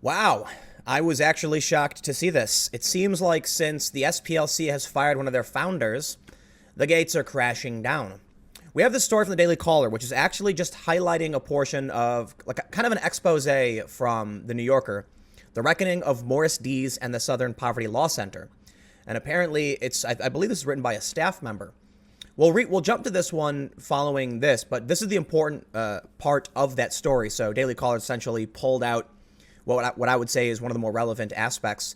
Wow, I was actually shocked to see this. It seems like since the SPLC has fired one of their founders, the gates are crashing down. We have this story from the Daily Caller, which is actually just highlighting a portion of, like, kind of an expose from the New Yorker, the reckoning of Morris Dees and the Southern Poverty Law Center. And apparently, I believe this is written by a staff member. We'll jump to this one following this, but this is the important part of that story. So Daily Caller essentially pulled out what I would say is one of the more relevant aspects.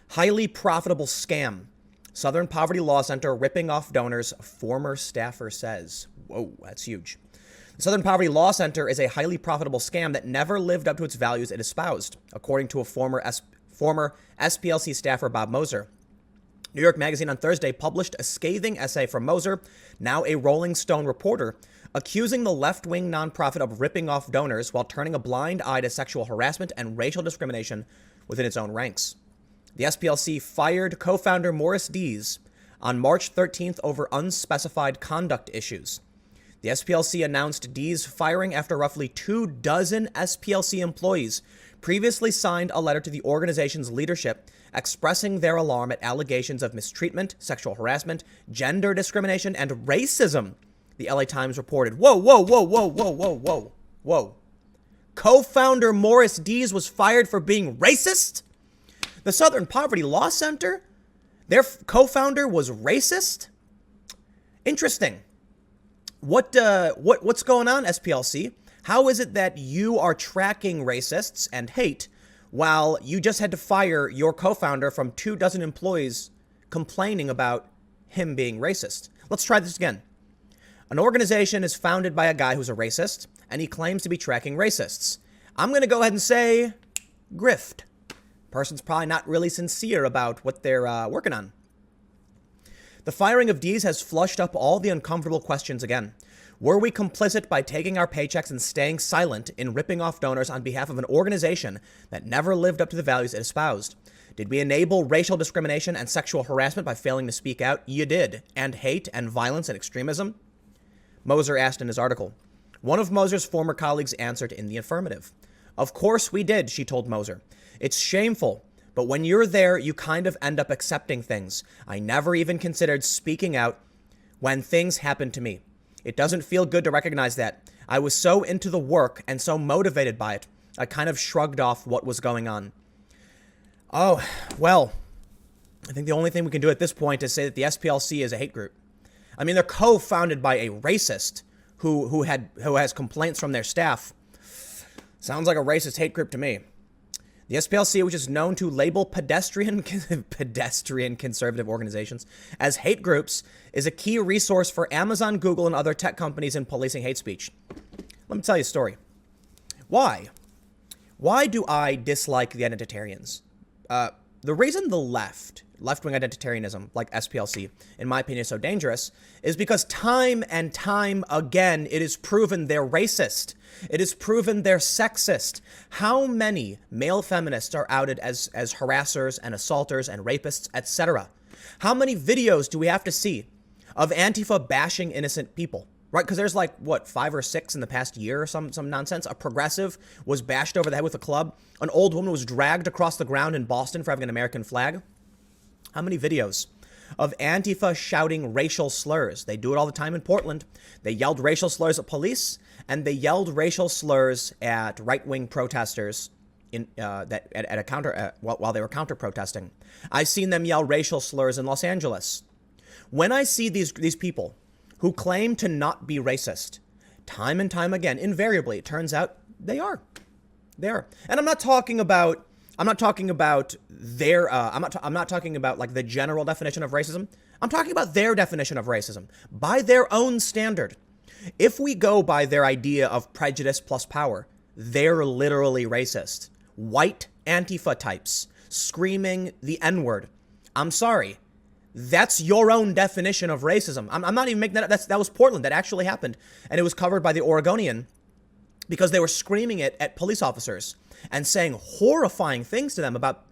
Highly profitable scam. Southern Poverty Law Center ripping off donors, former staffer says. Whoa, that's huge. The Southern Poverty Law Center is a highly profitable scam that never lived up to its values it espoused, according to a former SPLC staffer, Bob Moser. New York Magazine on Thursday published a scathing essay from Moser, now a Rolling Stone reporter, accusing the left-wing nonprofit of ripping off donors while turning a blind eye to sexual harassment and racial discrimination within its own ranks. The SPLC fired co-founder Morris Dees on March 13th over unspecified conduct issues. The SPLC announced Dees' firing after roughly 24 SPLC employees previously signed a letter to the organization's leadership expressing their alarm at allegations of mistreatment, sexual harassment, gender discrimination, and racism, the LA Times reported. Whoa. Co-founder Morris Dees was fired for being racist? The Southern Poverty Law Center? Their co-founder was racist? Interesting. What's going on, SPLC? How is it that you are tracking racists and hate while you just had to fire your co-founder from 24 employees complaining about him being racist? Let's try this again. An organization is founded by a guy who's a racist, and he claims to be tracking racists. I'm going to go ahead and say grift. Person's probably not really sincere about what they're working on. The firing of Dees has flushed up all the uncomfortable questions again. Were we complicit by taking our paychecks and staying silent in ripping off donors on behalf of an organization that never lived up to the values it espoused? Did we enable racial discrimination and sexual harassment by failing to speak out? You did. And hate and violence and extremism? Moser asked in his article. One of Moser's former colleagues answered in the affirmative. Of course we did, she told Moser. It's shameful, but when you're there, you kind of end up accepting things. I never even considered speaking out when things happened to me. It doesn't feel good to recognize that. I was so into the work and so motivated by it, I kind of shrugged off what was going on. Oh, well, I think the only thing we can do at this point is say that the SPLC is a hate group. I mean, they're co-founded by a racist who has complaints from their staff. Sounds like a racist hate group to me. The SPLC, which is known to label pedestrian conservative organizations as hate groups, is a key resource for Amazon, Google, and other tech companies in policing hate speech. Let me tell you a story. Why? Why do I dislike the identitarians? The reason the left-wing identitarianism, like SPLC, in my opinion, is so dangerous is because time and time again, it is proven they're racist. It is proven they're sexist. How many male feminists are outed as harassers and assaulters and rapists, etc.? How many videos do we have to see of Antifa bashing innocent people? Right? Because there's 5 or 6 in the past year or some nonsense. A progressive was bashed over the head with a club. An old woman was dragged across the ground in Boston for having an American flag. How many videos of Antifa shouting racial slurs? They do it all the time in Portland. They yelled racial slurs at police, and they yelled racial slurs at right-wing protesters while they were counter-protesting. I've seen them yell racial slurs in Los Angeles. When I see these people who claim to not be racist, time and time again, invariably, it turns out they are. They are. And I'm not talking about their, I'm not talking about like the general definition of racism. I'm talking about their definition of racism by their own standard. If we go by their idea of prejudice plus power, they're literally racist. White Antifa types screaming the N-word. I'm sorry. That's your own definition of racism. I'm not even making that up. That was Portland. That actually happened. And it was covered by the Oregonian because they were screaming it at police officers and saying horrifying things to them about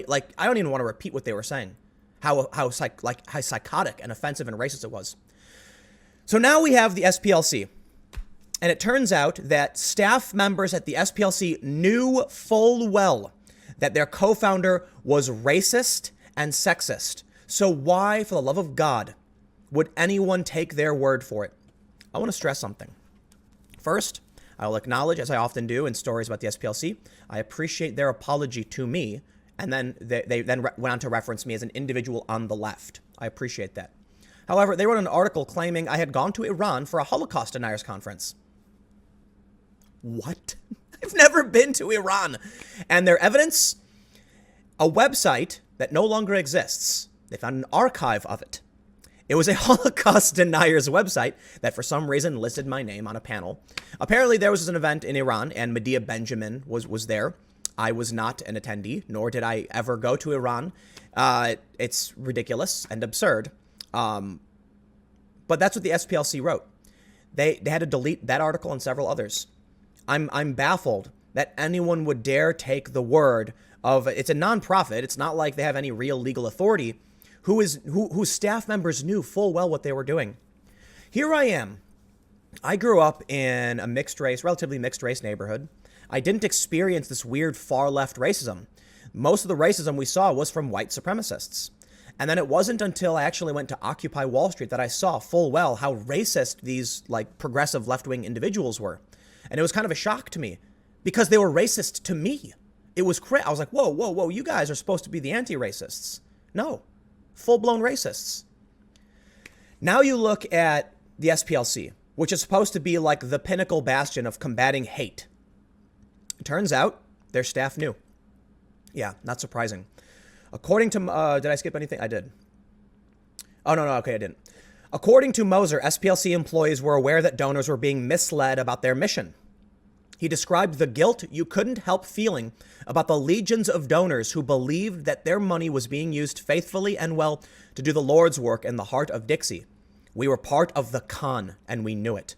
like, I don't even want to repeat what they were saying, how psychotic and offensive and racist it was. So now we have the SPLC. And it turns out that staff members at the SPLC knew full well that their co-founder was racist and sexist. So why, for the love of God, would anyone take their word for it? I want to stress something. First, I will acknowledge, as I often do in stories about the SPLC, I appreciate their apology to me, and then they went on to reference me as an individual on the left. I appreciate that. However, they wrote an article claiming I had gone to Iran for a Holocaust deniers conference. What? I've never been to Iran. And their evidence? A website that no longer exists. They found an archive of it. It was a Holocaust deniers website that for some reason listed my name on a panel. Apparently there was an event in Iran and Medea Benjamin was there. I was not an attendee, nor did I ever go to Iran. It's ridiculous and absurd. But that's what the SPLC wrote. They had to delete that article and several others. I'm baffled that anyone would dare take the word of, it's a nonprofit. It's not like they have any real legal authority, whose staff members knew full well what they were doing. Here I am. I grew up in a relatively mixed race neighborhood. I didn't experience this weird far left racism. Most of the racism we saw was from white supremacists. And then it wasn't until I actually went to Occupy Wall Street that I saw full well how racist these progressive left-wing individuals were. And it was kind of a shock to me because they were racist to me. It was I was like, whoa, you guys are supposed to be the anti-racists. No, full-blown racists. Now you look at the SPLC, which is supposed to be like the pinnacle bastion of combating hate. It turns out their staff knew. Yeah, not surprising. According to, did I skip anything? I did. Oh, no, okay, I didn't. According to Moser, SPLC employees were aware that donors were being misled about their mission. He described the guilt you couldn't help feeling about the legions of donors who believed that their money was being used faithfully and well to do the Lord's work in the heart of Dixie. We were part of the con, and we knew it.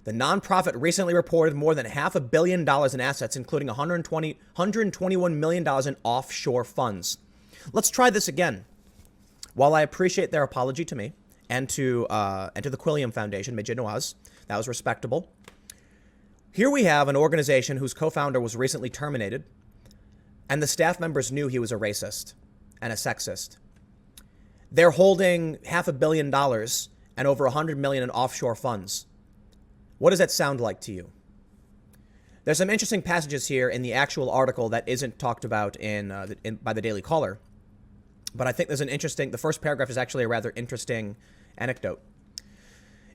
The nonprofit recently reported more than $500 million in assets, including $121 million in offshore funds. Let's try this again. While I appreciate their apology to me and to the Quilliam Foundation, Majid Nawaz, that was respectable. Here we have an organization whose co-founder was recently terminated, and the staff members knew he was a racist and a sexist. They're holding $500 million and over $100 million in offshore funds. What does that sound like to you? There's some interesting passages here in the actual article that isn't talked about by the Daily Caller. But I think there's the first paragraph is actually a rather interesting anecdote.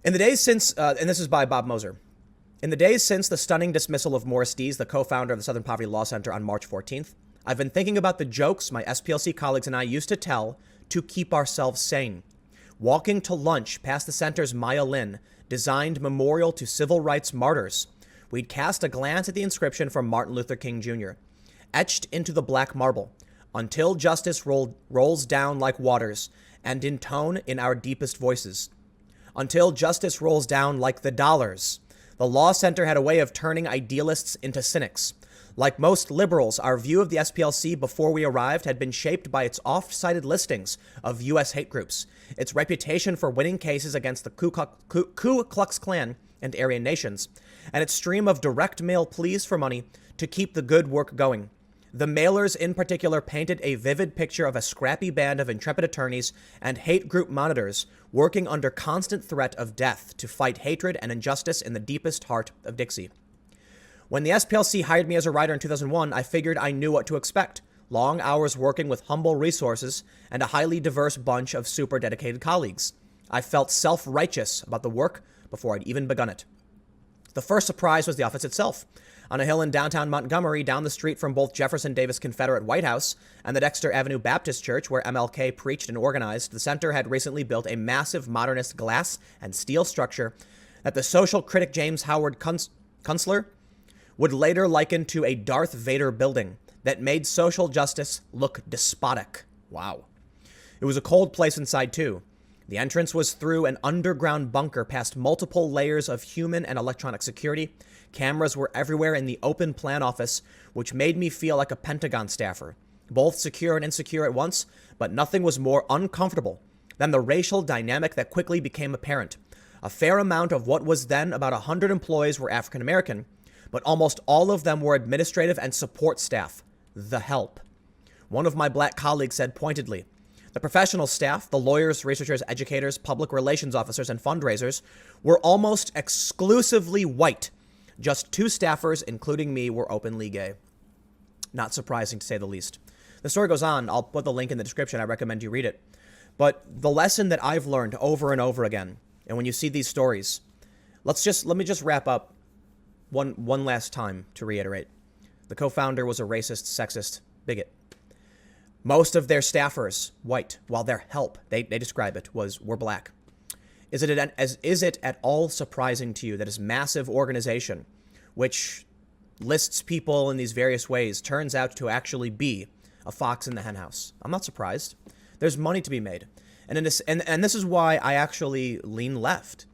In the days since, and this is by Bob Moser, in the days since the stunning dismissal of Morris Dees, the co-founder of the Southern Poverty Law Center, on March 14th, I've been thinking about the jokes my SPLC colleagues and I used to tell to keep ourselves sane. Walking to lunch past the center's Maya Lin, designed memorial to civil rights martyrs, we'd cast a glance at the inscription from Martin Luther King Jr., etched into the black marble, until justice rolls down like waters, and intone in our deepest voices. Until justice rolls down like the dollars. The Law Center had a way of turning idealists into cynics. Like most liberals, our view of the SPLC before we arrived had been shaped by its oft-cited listings of U.S. hate groups, its reputation for winning cases against the Ku Klux Klan and Aryan nations, and its stream of direct mail pleas for money to keep the good work going. The mailers in particular painted a vivid picture of a scrappy band of intrepid attorneys and hate group monitors working under constant threat of death to fight hatred and injustice in the deepest heart of Dixie. When the SPLC hired me as a writer in 2001, I figured I knew what to expect. Long hours working with humble resources and a highly diverse bunch of super dedicated colleagues. I felt self-righteous about the work before I'd even begun it. The first surprise was the office itself. On a hill in downtown Montgomery, down the street from both Jefferson Davis Confederate White House and the Dexter Avenue Baptist Church, where MLK preached and organized, the center had recently built a massive modernist glass and steel structure that the social critic James Howard Kunstler would later liken to a Darth Vader building that made social justice look despotic. Wow. It was a cold place inside, too. The entrance was through an underground bunker past multiple layers of human and electronic security. Cameras were everywhere in the open plan office, which made me feel like a Pentagon staffer, both secure and insecure at once, but nothing was more uncomfortable than the racial dynamic that quickly became apparent. A fair amount of what was then about 100 employees were African American, but almost all of them were administrative and support staff, the help. One of my black colleagues said pointedly, the professional staff, the lawyers, researchers, educators, public relations officers, and fundraisers were almost exclusively white. Just 2 staffers, including me, were openly gay. Not surprising, to say the least. The story goes on. I'll put the link in the description. I recommend you read it. But the lesson that I've learned over and over again, and when you see these stories, let me just wrap up one last time to reiterate. The co-founder was a racist, sexist bigot. Most of their staffers, white, while their help, they describe it, were black. Is it at all surprising to you that this massive organization, which lists people in these various ways, turns out to actually be a fox in the henhouse? I'm not surprised. There's money to be made. And this is why I actually lean left.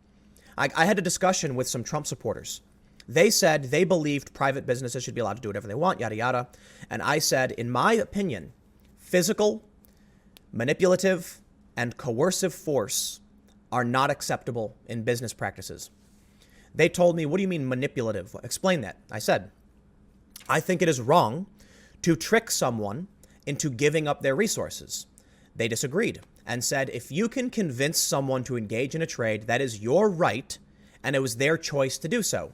I had a discussion with some Trump supporters. They said they believed private businesses should be allowed to do whatever they want, yada, yada. And I said, in my opinion, physical, manipulative, and coercive force are not acceptable in business practices. They told me, what do you mean manipulative? Explain that. I said, I think it is wrong to trick someone into giving up their resources. They disagreed and said, if you can convince someone to engage in a trade, that is your right, and it was their choice to do so.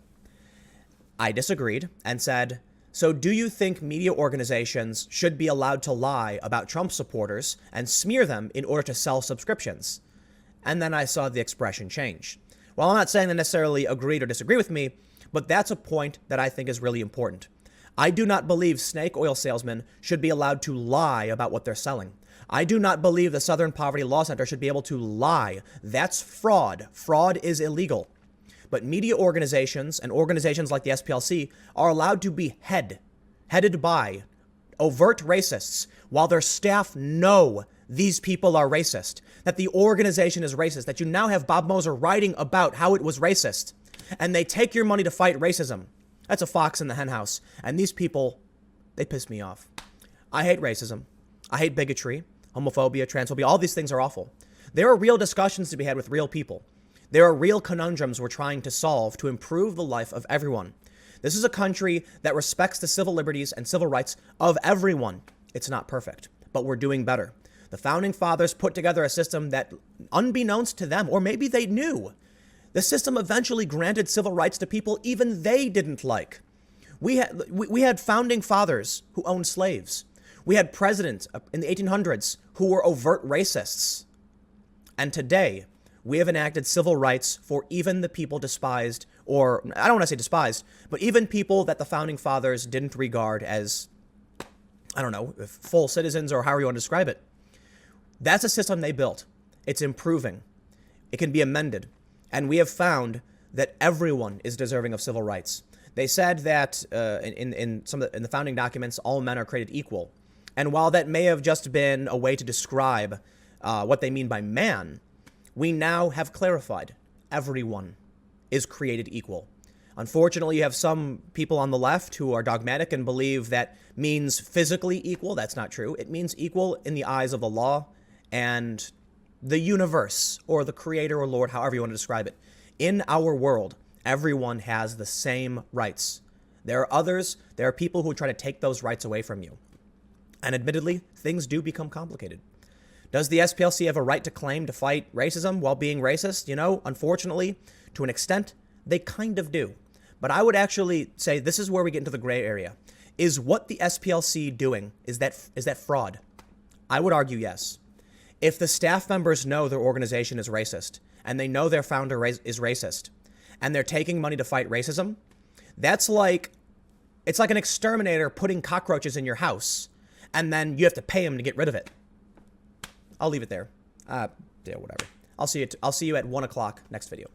I disagreed and said, so do you think media organizations should be allowed to lie about Trump supporters and smear them in order to sell subscriptions? And then I saw the expression change. Well, I'm not saying they necessarily agreed or disagree with me, but that's a point that I think is really important. I do not believe snake oil salesmen should be allowed to lie about what they're selling. I do not believe the Southern Poverty Law Center should be able to lie. That's fraud. Fraud is illegal. But media organizations and organizations like the SPLC are allowed to be headed by overt racists while their staff know these people are racist, that the organization is racist, that you now have Bob Moser writing about how it was racist, and they take your money to fight racism. That's a fox in the henhouse. And these people, they piss me off. I hate racism. I hate bigotry, homophobia, transphobia. All these things are awful. There are real discussions to be had with real people. There are real conundrums we're trying to solve to improve the life of everyone. This is a country that respects the civil liberties and civil rights of everyone. It's not perfect, but we're doing better. The founding fathers put together a system that, unbeknownst to them, or maybe they knew, the system eventually granted civil rights to people even they didn't like. We had founding fathers who owned slaves. We had presidents in the 1800s who were overt racists. And today, we have enacted civil rights for even the people despised, or I don't want to say despised, but even people that the founding fathers didn't regard as, I don't know, full citizens or however you want to describe it. That's a system they built. It's improving. It can be amended. And we have found that everyone is deserving of civil rights. They said that in the founding documents, all men are created equal. And while that may have just been a way to describe what they mean by man, we now have clarified everyone is created equal. Unfortunately, you have some people on the left who are dogmatic and believe that means physically equal. That's not true. It means equal in the eyes of the law and the universe, or the creator or Lord, however you want to describe it. In our world, everyone has the same rights. There are others, there are people who try to take those rights away from you. And admittedly, things do become complicated. Does the SPLC have a right to claim to fight racism while being racist? You know, unfortunately, to an extent, they kind of do. But I would actually say this is where we get into the gray area. Is what the SPLC doing, is that fraud? I would argue yes. If the staff members know their organization is racist, and they know their founder is racist, and they're taking money to fight racism, it's like an exterminator putting cockroaches in your house, and then you have to pay him to get rid of it. I'll leave it there. Yeah, whatever. I'll see you at 1 o'clock next video.